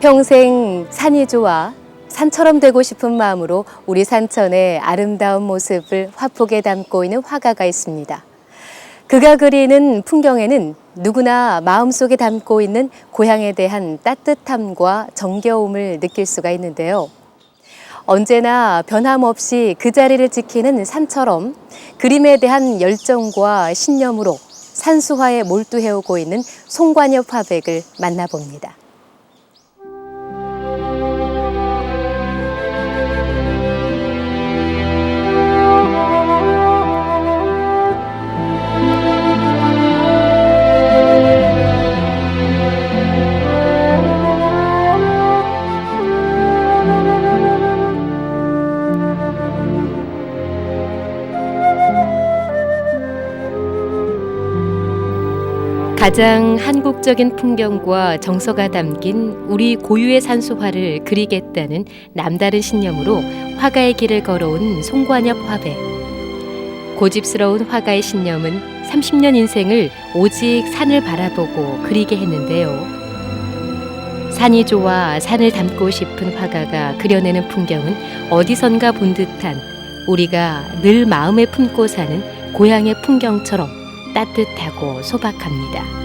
평생 산이 좋아 산처럼 되고 싶은 마음으로 우리 산천의 아름다운 모습을 화폭에 담고 있는 화가가 있습니다. 그가 그리는 풍경에는 누구나 마음속에 담고 있는 고향에 대한 따뜻함과 정겨움을 느낄 수가 있는데요. 언제나 변함없이 그 자리를 지키는 산처럼 그림에 대한 열정과 신념으로 산수화에 몰두해오고 있는 송관엽 화백을 만나봅니다. 가장 한국적인 풍경과 정서가 담긴 우리 고유의 산수화를 그리겠다는 남다른 신념으로 화가의 길을 걸어온 송관엽 화백. 고집스러운 화가의 신념은 30년 인생을 오직 산을 바라보고 그리게 했는데요. 산이 좋아 산을 담고 싶은 화가가 그려내는 풍경은 어디선가 본 듯한 우리가 늘 마음에 품고 사는 고향의 풍경처럼 따뜻하고 소박합니다.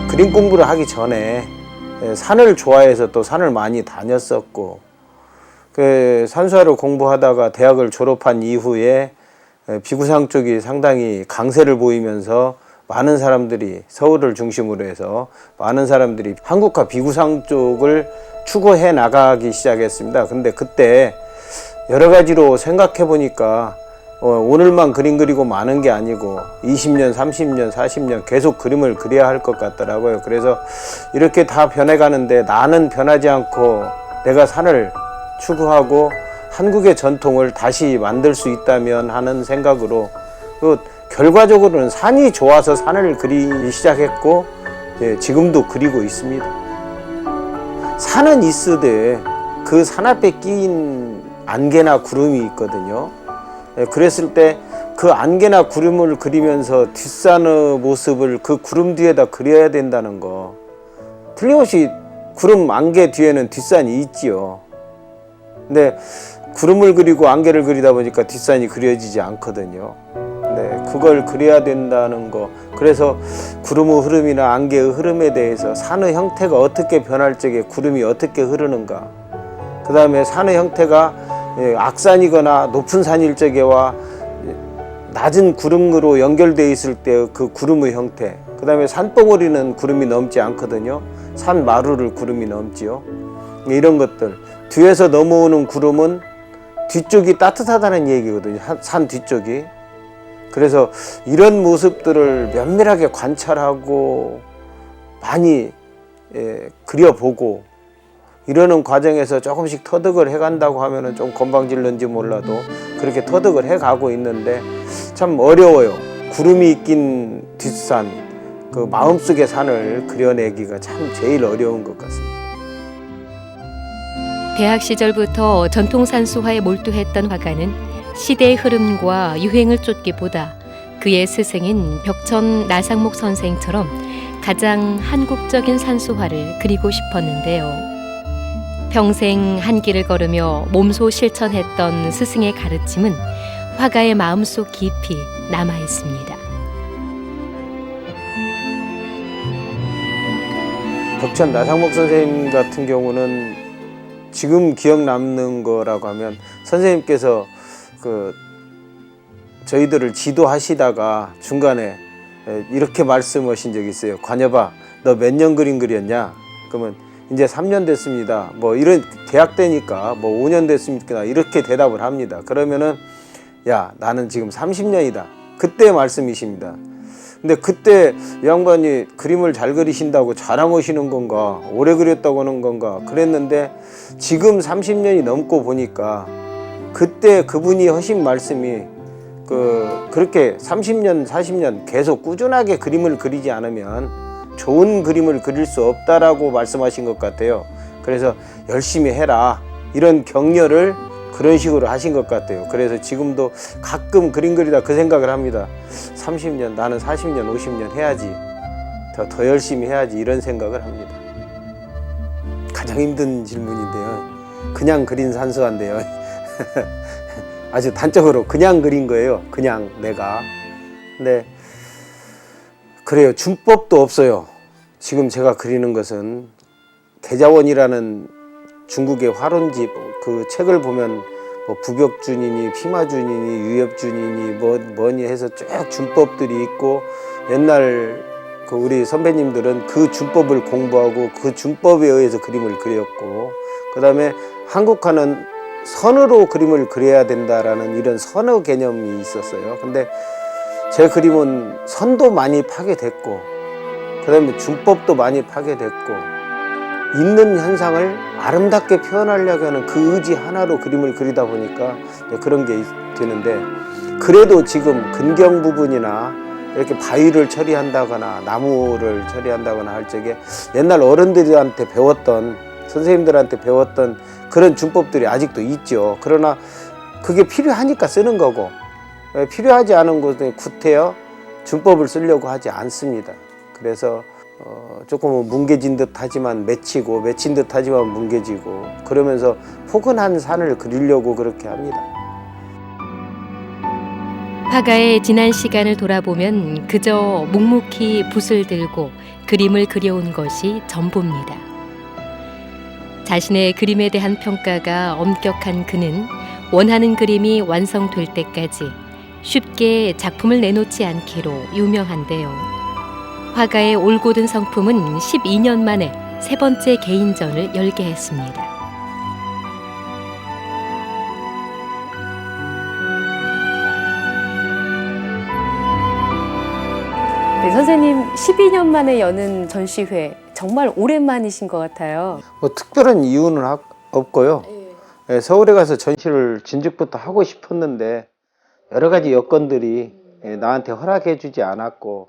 그림 공부를 하기 전에 산을 좋아해서 또 산을 많이 다녔었고, 그 산수화를 공부하다가 대학을 졸업한 이후에 비구상 쪽이 상당히 강세를 보이면서 많은 사람들이, 서울을 중심으로 해서 많은 사람들이 한국화 비구상 쪽을 추구해 나가기 시작했습니다. 근데 그때 여러 가지로 생각해 보니까 오늘만 그림 그리고 마는 게 아니고 20년, 30년, 40년 계속 그림을 그려야 할 것 같더라고요. 그래서 이렇게 다 변해가는데 나는 변하지 않고 내가 산을 추구하고 한국의 전통을 다시 만들 수 있다면 하는 생각으로, 결과적으로는 산이 좋아서 산을 그리기 시작했고 지금도 그리고 있습니다. 산은 있으되 그 산 앞에 끼인 안개나 구름이 있거든요. 그랬을 때 그 안개나 구름을 그리면서 뒷산의 모습을 그 구름 뒤에다 그려야 된다는 거, 틀림없이 구름 안개 뒤에는 뒷산이 있지요. 근데 구름을 그리고 안개를 그리다 보니까 뒷산이 그려지지 않거든요. 네, 그걸 그려야 된다는 거. 그래서 구름의 흐름이나 안개의 흐름에 대해서 산의 형태가 어떻게 변할 적에 구름이 어떻게 흐르는가, 그 다음에 산의 형태가 악산이거나 높은 산일 적에와 낮은 구름으로 연결되어 있을 때 그 구름의 형태, 그 다음에 산봉우리는 구름이 넘지 않거든요. 산 마루를 구름이 넘지요. 이런 것들, 뒤에서 넘어오는 구름은 뒤쪽이 따뜻하다는 얘기거든요. 산 뒤쪽이. 그래서 이런 모습들을 면밀하게 관찰하고 많이 그려보고 이러는 과정에서 조금씩 터득을 해간다고 하면은 좀 건방질는지 몰라도 그렇게 터득을 해가고 있는데 참 어려워요. 구름이 낀 뒷산, 그 마음속의 산을 그려내기가 참 제일 어려운 것 같습니다. 대학 시절부터 전통 산수화에 몰두했던 화가는 시대의 흐름과 유행을 쫓기보다 그의 스승인 벽천 나상목 선생처럼 가장 한국적인 산수화를 그리고 싶었는데요. 평생 한 길을 걸으며 몸소 실천했던 스승의 가르침은 화가의 마음속 깊이 남아 있습니다. 벽천 나상목 선생님 같은 경우는 지금 기억 남는 거라고 하면, 선생님께서 저희들을 지도하시다가 중간에 이렇게 말씀하신 적이 있어요. 관여봐, 너 몇 년 그림 그렸냐? 그러면 이제 3년 됐습니다. 뭐 이런 대학 때니까 뭐 5년 됐습니까? 이렇게 대답을 합니다. 그러면은 야, 나는 지금 30년이다. 그때 말씀이십니다. 근데 그때 이 양반이 그림을 잘 그리신다고 자랑하시는 건가, 오래 그렸다고 하는 건가 그랬는데, 지금 30년이 넘고 보니까 그때 그분이 하신 말씀이 그렇게 30년, 40년 계속 꾸준하게 그림을 그리지 않으면 좋은 그림을 그릴 수 없다라고 말씀하신 것 같아요. 그래서 열심히 해라, 이런 격려를 그런 식으로 하신 것 같아요. 그래서 지금도 가끔 그림 그리다 그 생각을 합니다. 30년, 나는 40년, 50년 해야지. 더 열심히 해야지. 이런 생각을 합니다. 가장 힘든 질문인데요. 그냥 그린 산수화인데요. 아주 단적으로 그냥 그린 거예요. 그냥 내가. 근데 그래요. 준법도 없어요. 지금 제가 그리는 것은 계자원이라는 중국의 화론집 그 책을 보면 뭐 부벽준이니 피마준이니 유엽준이니 뭐니 해서 쭉 준법들이 있고, 옛날 그 우리 선배님들은 그 준법을 공부하고 그 준법에 의해서 그림을 그렸고, 그 다음에 한국화는 선으로 그림을 그려야 된다라는 이런 선어 개념이 있었어요. 근데 제 그림은 선도 많이 파괴됐고, 그 다음에 준법도 많이 파괴됐고, 있는 현상을 아름답게 표현하려고 하는 그 의지 하나로 그림을 그리다 보니까 그런 게 되는데, 그래도 지금 근경 부분이나 이렇게 바위를 처리한다거나 나무를 처리한다거나 할 적에 옛날 어른들한테 배웠던, 선생님들한테 배웠던 그런 준법들이 아직도 있죠. 그러나 그게 필요하니까 쓰는 거고, 필요하지 않은 곳에 구태여 준법을 쓰려고 하지 않습니다. 그래서 조금 뭉개진 듯 하지만 맺히고, 맺힌 듯 하지만 뭉개지고, 그러면서 포근한 산을 그리려고 그렇게 합니다. 화가의 지난 시간을 돌아보면 그저 묵묵히 붓을 들고 그림을 그려온 것이 전부입니다. 자신의 그림에 대한 평가가 엄격한 그는 원하는 그림이 완성될 때까지 쉽게 작품을 내놓지 않기로 유명한데요. 화가의 올곧은 성품은 12년 만에 세 번째 개인전을 열게 했습니다. 네, 선생님 12년 만에 여는 전시회 정말 오랜만이신 것 같아요. 뭐 특별한 이유는 없고요. 서울에 가서 전시를 진즉부터 하고 싶었는데 여러 가지 여건들이 나한테 허락해 주지 않았고,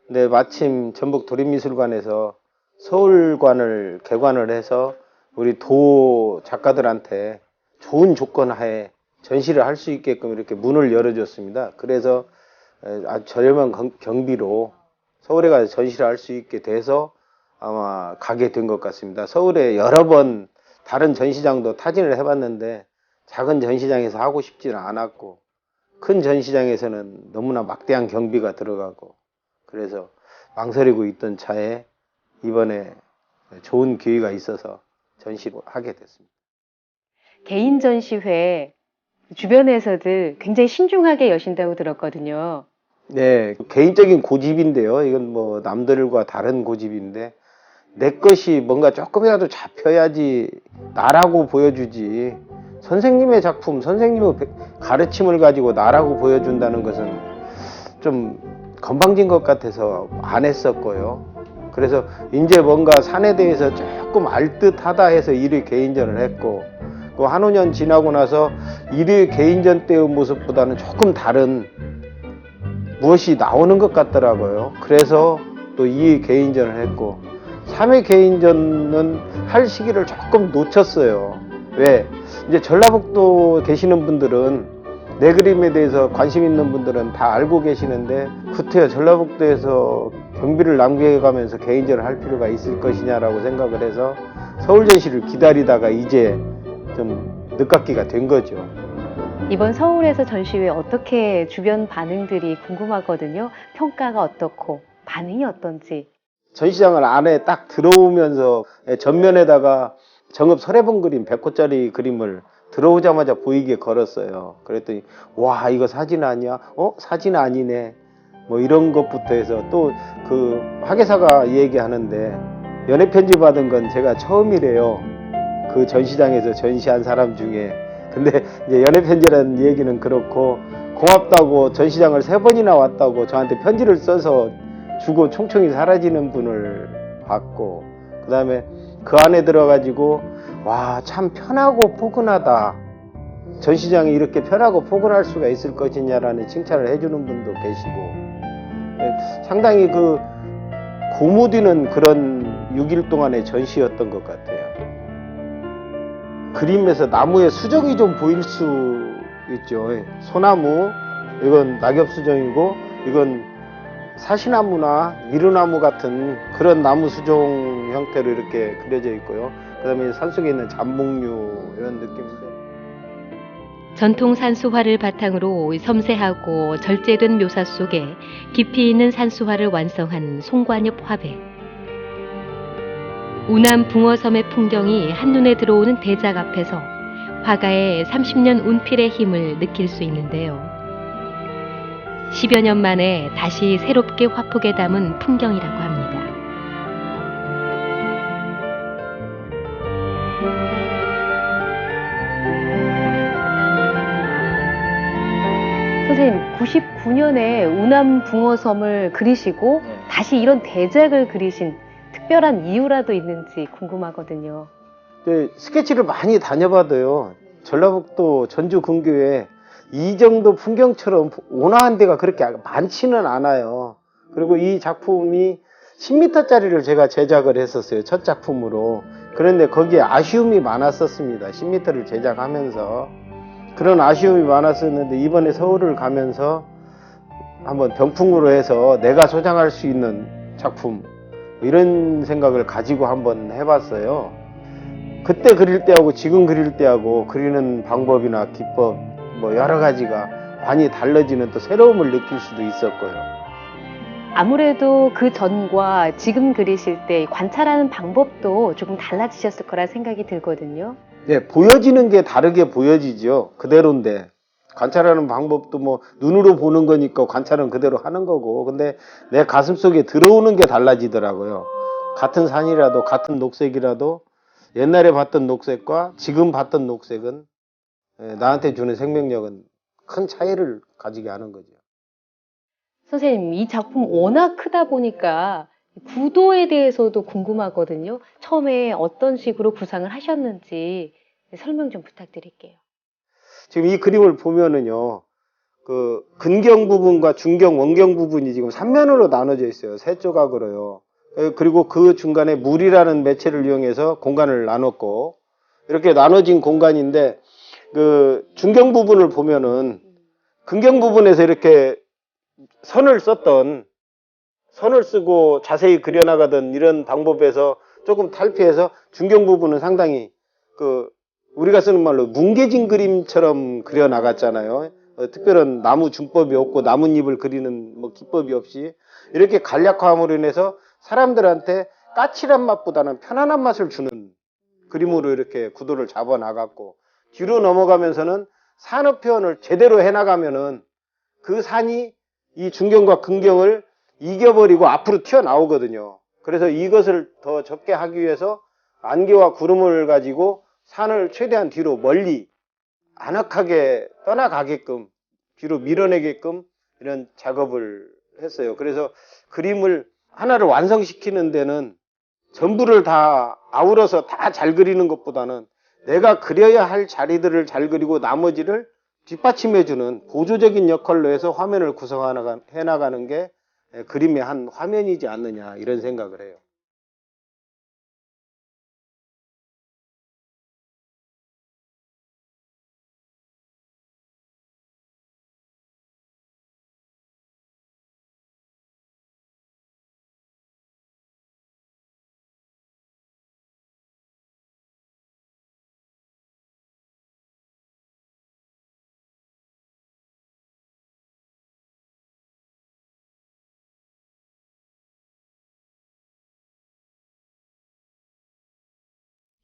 근데 마침 전북 도립미술관에서 서울관을 개관을 해서 우리 도 작가들한테 좋은 조건 하에 전시를 할 수 있게끔 이렇게 문을 열어줬습니다. 그래서 아주 저렴한 경비로 서울에 가서 전시를 할 수 있게 돼서 아마 가게 된 것 같습니다. 서울에 여러 번 다른 전시장도 타진을 해봤는데 작은 전시장에서 하고 싶지는 않았고, 큰 전시장에서는 너무나 막대한 경비가 들어가고, 그래서 망설이고 있던 차에 이번에 좋은 기회가 있어서 전시를 하게 됐습니다. 개인 전시회 주변에서들 굉장히 신중하게 여신다고 들었거든요. 네, 개인적인 고집인데요. 이건 뭐 남들과 다른 고집인데, 내 것이 뭔가 조금이라도 잡혀야지 나라고 보여주지, 선생님의 작품, 선생님의 가르침을 가지고 나라고 보여준다는 것은 좀 건방진 것 같아서 안 했었고요. 그래서 이제 뭔가 산에 대해서 조금 알듯하다 해서 1위 개인전을 했고, 그 한 5년 지나고 나서 1위 개인전 때의 모습보다는 조금 다른 무엇이 나오는 것 같더라고요. 그래서 또 2위 개인전을 했고, 3위 개인전은 할 시기를 조금 놓쳤어요. 왜? 이제 전라북도 계시는 분들은, 내 그림에 대해서 관심 있는 분들은 다 알고 계시는데, 구태여 전라북도에서 경비를 남겨가면서 개인전을 할 필요가 있을 것이냐라고 생각을 해서 서울 전시를 기다리다가 이제 좀 늦깎이가 된 거죠. 이번 서울에서 전시회 어떻게 주변 반응들이 궁금하거든요. 평가가 어떻고 반응이 어떤지. 전시장을 안에 딱 들어오면서 전면에다가 정읍 설해본 그림 100호짜리 그림을 들어오자마자 보이게 걸었어요. 그랬더니 와, 이거 사진 아니야? 사진 아니네. 뭐 이런 것부터 해서, 또 그 화계사가 얘기하는데 연애 편지 받은 건 제가 처음이래요. 그 전시장에서 전시한 사람 중에. 근데 이제 연애 편지라는 얘기는 그렇고, 고맙다고 전시장을 3번이나 왔다고 저한테 편지를 써서 주고 총총히 사라지는 분을 봤고, 그 다음에 그 안에 들어가지고 와, 참 편하고 포근하다, 전시장이 이렇게 편하고 포근할 수가 있을 것이냐라는 칭찬을 해주는 분도 계시고, 상당히 그 고무디는 그런 6일 동안의 전시였던 것 같아요. 그림에서 나무의 수정이 좀 보일 수 있죠. 소나무, 이건 낙엽수정이고, 이건 사시나무나 미루나무 같은 그런 나무 수종 형태로 이렇게 그려져 있고요. 그 다음에 산속에 있는 잠목류 이런 느낌인데, 전통 산수화를 바탕으로 섬세하고 절제된 묘사 속에 깊이 있는 산수화를 완성한 송관엽 화백. 우남 붕어섬의 풍경이 한눈에 들어오는 대작 앞에서 화가의 30년 운필의 힘을 느낄 수 있는데요. 10여 년 만에 다시 새롭게 화폭에 담은 풍경이라고 합니다. 선생님, 99년에 우남 붕어섬을 그리시고 다시 이런 대작을 그리신 특별한 이유라도 있는지 궁금하거든요. 스케치를 많이 다녀봐도요, 전라북도 전주 근교에 이 정도 풍경처럼 온화한 데가 그렇게 많지는 않아요. 그리고 이 작품이 10m짜리를 제가 제작을 했었어요, 첫 작품으로. 그런데 거기에 아쉬움이 많았었습니다. 10m를 제작하면서 그런 아쉬움이 많았었는데, 이번에 서울을 가면서 한번 병풍으로 해서 내가 소장할 수 있는 작품, 이런 생각을 가지고 한번 해봤어요. 그때 그릴 때하고 지금 그릴 때하고 그리는 방법이나 기법, 뭐 여러 가지가 많이 달라지는 또 새로움을 느낄 수도 있었고요. 아무래도 그 전과 지금 그리실 때 관찰하는 방법도 조금 달라지셨을 거라 생각이 들거든요. 네, 보여지는 게 다르게 보여지죠. 그대로인데. 관찰하는 방법도 뭐 눈으로 보는 거니까 관찰은 그대로 하는 거고, 근데 내 가슴 속에 들어오는 게 달라지더라고요. 같은 산이라도 같은 녹색이라도 옛날에 봤던 녹색과 지금 봤던 녹색은 나한테 주는 생명력은 큰 차이를 가지게 하는 거죠. 선생님, 이 작품 워낙 크다 보니까 구도에 대해서도 궁금하거든요. 처음에 어떤 식으로 구상을 하셨는지 설명 좀 부탁드릴게요. 지금 이 그림을 보면은요, 그 근경 부분과 중경, 원경 부분이 지금 3면으로 나눠져 있어요. 세 조각으로요. 그리고 그 중간에 물이라는 매체를 이용해서 공간을 나눴고, 이렇게 나눠진 공간인데, 그 중경 부분을 보면은 근경 부분에서 이렇게 선을 쓰고 자세히 그려나가던 이런 방법에서 조금 탈피해서 중경 부분은 상당히 그 우리가 쓰는 말로 뭉개진 그림처럼 그려나갔잖아요. 특별한 나무 중법이 없고 나뭇잎을 그리는 뭐 기법이 없이 이렇게 간략화함으로 인해서 사람들한테 까칠한 맛보다는 편안한 맛을 주는 그림으로 이렇게 구도를 잡아 나갔고, 뒤로 넘어가면서는 산업 표현을 제대로 해나가면은 그 산이 이 중경과 근경을 이겨버리고 앞으로 튀어나오거든요. 그래서 이것을 더 적게 하기 위해서 안개와 구름을 가지고 산을 최대한 뒤로 멀리 아늑하게 떠나가게끔 뒤로 밀어내게끔 이런 작업을 했어요. 그래서 그림을 하나를 완성시키는 데는 전부를 다 아우러서 다 잘 그리는 것보다는 내가 그려야 할 자리들을 잘 그리고 나머지를 뒷받침해주는 보조적인 역할로 해서 화면을 구성해나가는 게 그림의 한 화면이지 않느냐, 이런 생각을 해요.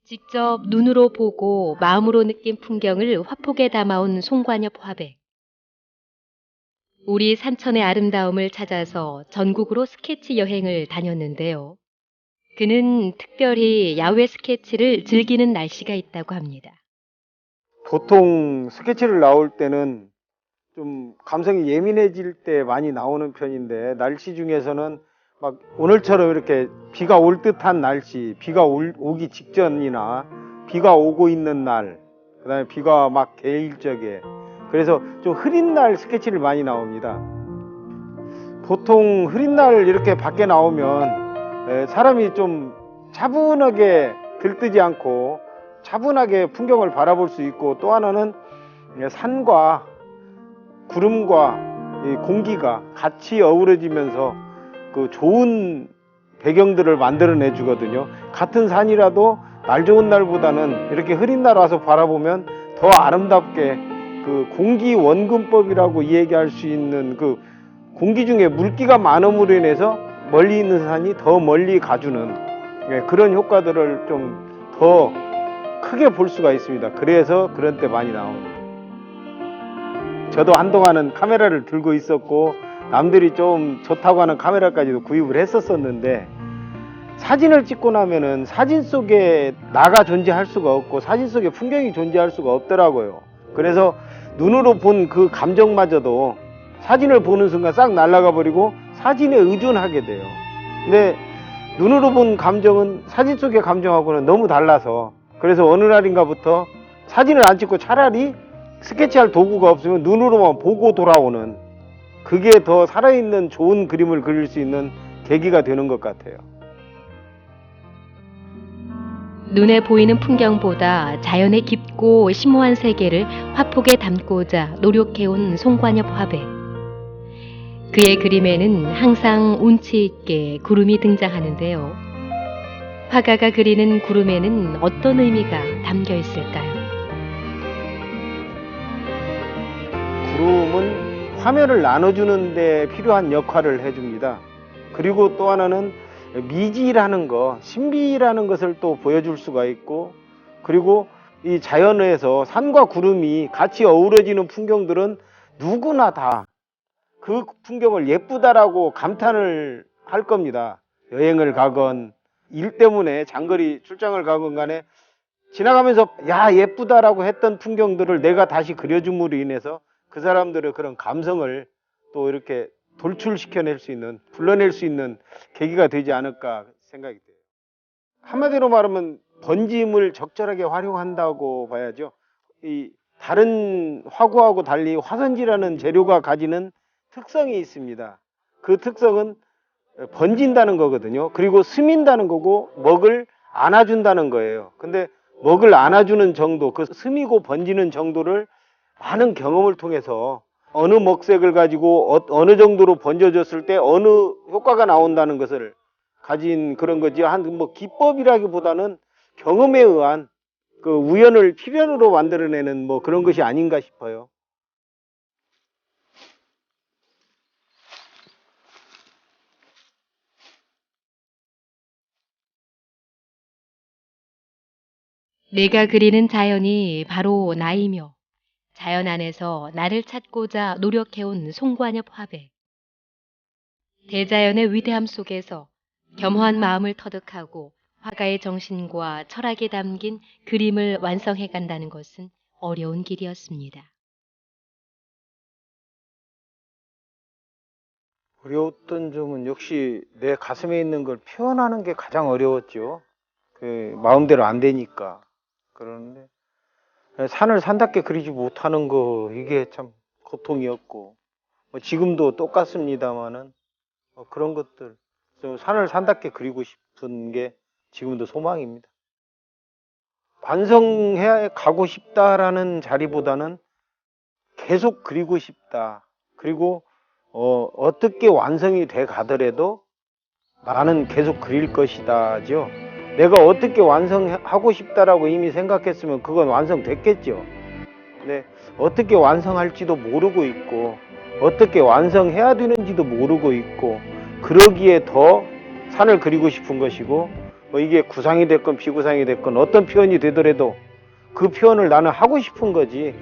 직접 눈으로 보고 마음으로 느낀 풍경을 화폭에 담아온 송관엽 화백. 우리 산천의 아름다움을 찾아서 전국으로 스케치 여행을 다녔는데요. 그는 특별히 야외 스케치를 즐기는 날씨가 있다고 합니다. 보통 스케치를 나올 때는 좀 감성이 예민해질 때 많이 나오는 편인데, 날씨 중에서는 막 오늘처럼 이렇게 비가 올 듯한 날씨, 비가 오기 직전이나 비가 오고 있는 날, 그 다음에 비가 막 개일 적에, 그래서 좀 흐린 날 스케치를 많이 나옵니다. 보통 흐린 날 이렇게 밖에 나오면 사람이 좀 차분하게 들뜨지 않고 차분하게 풍경을 바라볼 수 있고, 또 하나는 산과 구름과 이 공기가 같이 어우러지면서 그 좋은 배경들을 만들어내 주거든요. 같은 산이라도 날 좋은 날보다는 이렇게 흐린 날 와서 바라보면 더 아름답게, 그 공기 원근법이라고 얘기할 수 있는 그 공기 중에 물기가 많음으로 인해서 멀리 있는 산이 더 멀리 가주는 그런 효과들을 좀 더 크게 볼 수가 있습니다. 그래서 그런 때 많이 나옵니다. 저도 한동안은 카메라를 들고 있었고, 남들이 좀 좋다고 하는 카메라까지도 구입을 했었는데, 사진을 찍고 나면은 사진 속에 나가 존재할 수가 없고 사진 속에 풍경이 존재할 수가 없더라고요. 그래서 눈으로 본 그 감정마저도 사진을 보는 순간 싹 날아가 버리고 사진에 의존하게 돼요. 근데 눈으로 본 감정은 사진 속의 감정하고는 너무 달라서, 그래서 어느 날인가부터 사진을 안 찍고 차라리 스케치할 도구가 없으면 눈으로만 보고 돌아오는, 그게 더 살아있는 좋은 그림을 그릴 수 있는 계기가 되는 것 같아요. 눈에 보이는 풍경보다 자연의 깊고 심오한 세계를 화폭에 담고자 노력해온 송관엽 화백. 그의 그림에는 항상 운치 있게 구름이 등장하는데요. 화가가 그리는 구름에는 어떤 의미가 담겨 있을까요? 구름은 화면을 나눠주는 데 필요한 역할을 해줍니다. 그리고 또 하나는 미지라는 거, 신비라는 것을 또 보여줄 수가 있고, 그리고 이 자연에서 산과 구름이 같이 어우러지는 풍경들은 누구나 다 그 풍경을 예쁘다라고 감탄을 할 겁니다. 여행을 가건 일 때문에 장거리 출장을 가건 간에 지나가면서 야 예쁘다라고 했던 풍경들을 내가 다시 그려줌으로 인해서 그 사람들의 그런 감성을 또 이렇게 돌출시켜낼 수 있는, 불러낼 수 있는 계기가 되지 않을까 생각이 돼요. 한마디로 말하면 번짐을 적절하게 활용한다고 봐야죠. 이 다른 화구하고 달리 화선지라는 재료가 가지는 특성이 있습니다. 그 특성은 번진다는 거거든요. 그리고 스민다는 거고 먹을 안아준다는 거예요. 근데 먹을 안아주는 정도, 그 스미고 번지는 정도를 많은 경험을 통해서 어느 먹색을 가지고 어느 정도로 번져졌을 때 어느 효과가 나온다는 것을 가진 그런 거지, 한 뭐 기법이라기보다는 경험에 의한 그 우연을 필연으로 만들어내는 뭐 그런 것이 아닌가 싶어요. 내가 그리는 자연이 바로 나이며 자연 안에서 나를 찾고자 노력해온 송관엽 화백. 대자연의 위대함 속에서 겸허한 마음을 터득하고 화가의 정신과 철학이 담긴 그림을 완성해 간다는 것은 어려운 길이었습니다. 어려웠던 점은 역시 내 가슴에 있는 걸 표현하는 게 가장 어려웠죠. 그 마음대로 안 되니까. 그러는데 산을 산답게 그리지 못하는 거, 이게 참 고통이었고, 뭐 지금도 똑같습니다만은 그런 것들, 좀 산을 산답게 그리고 싶은 게 지금도 소망입니다. 완성해 가고 싶다라는 자리보다는 계속 그리고 싶다. 그리고 어떻게 완성이 돼 가더라도 나는 계속 그릴 것이다죠. 내가 어떻게 완성하고 싶다라고 이미 생각했으면 그건 완성됐겠죠. 근데 어떻게 완성할지도 모르고 있고, 어떻게 완성해야 되는지도 모르고 있고, 그러기에 더 산을 그리고 싶은 것이고, 뭐 이게 구상이 됐건 비구상이 됐건 어떤 표현이 되더라도 그 표현을 나는 하고 싶은 거지,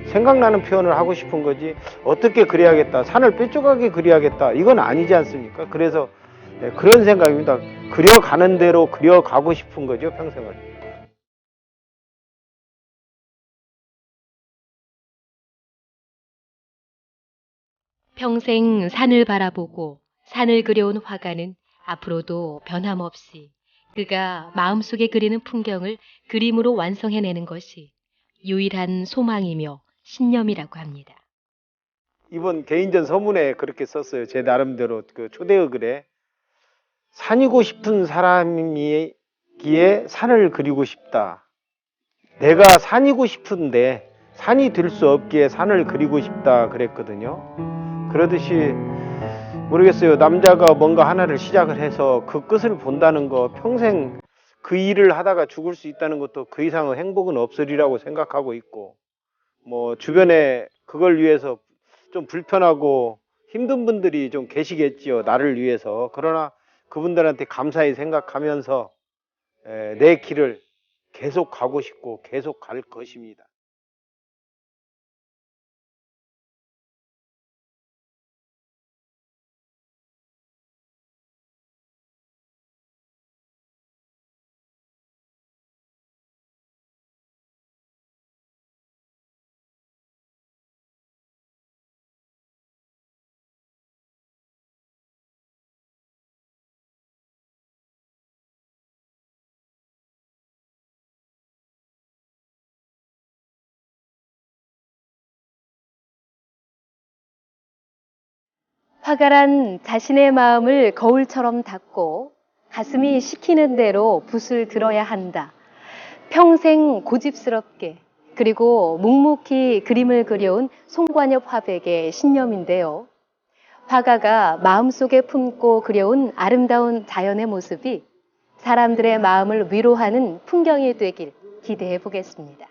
생각나는 표현을 하고 싶은 거지, 어떻게 그려야겠다, 산을 뾰족하게 그려야겠다, 이건 아니지 않습니까? 그래서 그런 생각입니다. 그려가는 대로 그려가고 싶은 거죠, 평생을. 평생 산을 바라보고 산을 그려온 화가는 앞으로도 변함없이 그가 마음속에 그리는 풍경을 그림으로 완성해내는 것이 유일한 소망이며 신념이라고 합니다. 이번 개인전 서문에 그렇게 썼어요. 제 나름대로 그 초대의 글에, 산이고 싶은 사람이기에 산을 그리고 싶다. 내가 산이고 싶은데 산이 될 수 없기에 산을 그리고 싶다 그랬거든요. 그러듯이 모르겠어요. 남자가 뭔가 하나를 시작을 해서 그 끝을 본다는 거, 평생 그 일을 하다가 죽을 수 있다는 것도 그 이상의 행복은 없으리라고 생각하고 있고, 뭐 주변에 그걸 위해서 좀 불편하고 힘든 분들이 좀 계시겠지요. 나를 위해서. 그러나 그분들한테 감사히 생각하면서 내 길을 계속 가고 싶고 계속 갈 것입니다. 화가란 자신의 마음을 거울처럼 닫고 가슴이 시키는 대로 붓을 들어야 한다. 평생 고집스럽게 그리고 묵묵히 그림을 그려온 송관엽 화백의 신념인데요. 화가가 마음속에 품고 그려온 아름다운 자연의 모습이 사람들의 마음을 위로하는 풍경이 되길 기대해 보겠습니다.